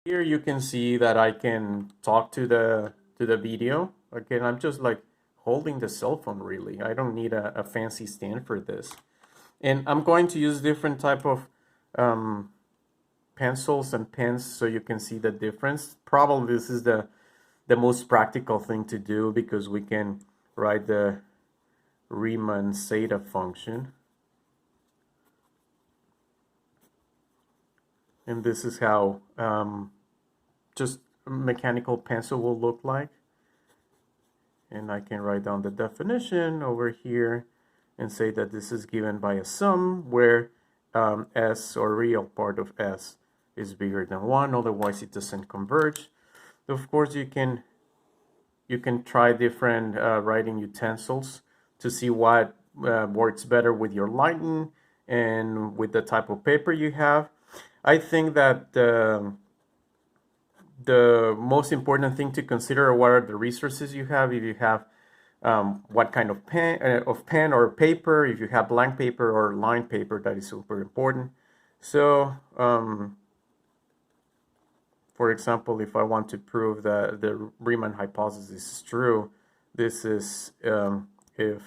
Here you can see that I can talk to the video. Again, I'm just like holding the cell phone really. I don't need a fancy stand for this. And I'm going to use different type of um, pencils and pens so you can see the difference. Probably this is the most practical thing to do because we can write the Riemann zeta function. And this is how just a mechanical pencil will look like. And I can write down the definition over here and say that this is given by a sum where s, or real part of s, is bigger than 1, otherwise it doesn't converge. Of course, you can try different writing utensils to see what works better with your lighting and with the type of paper you have. I think that the most important thing to consider are what are the resources you have. If you have what kind of pen or paper, if you have blank paper or lined paper, that is super important. So, for example, if I want to prove that the Riemann hypothesis is true, this is if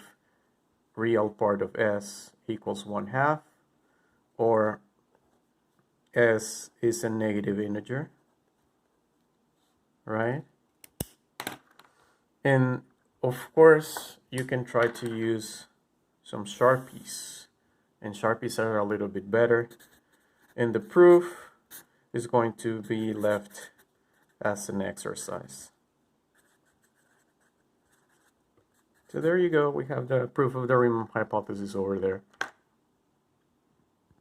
real part of s equals 1/2, or s is a negative integer, right? And of course, you can try to use some Sharpies, and Sharpies are a little bit better. And the proof is going to be left as an exercise. So there you go, we have the proof of the Riemann hypothesis over there.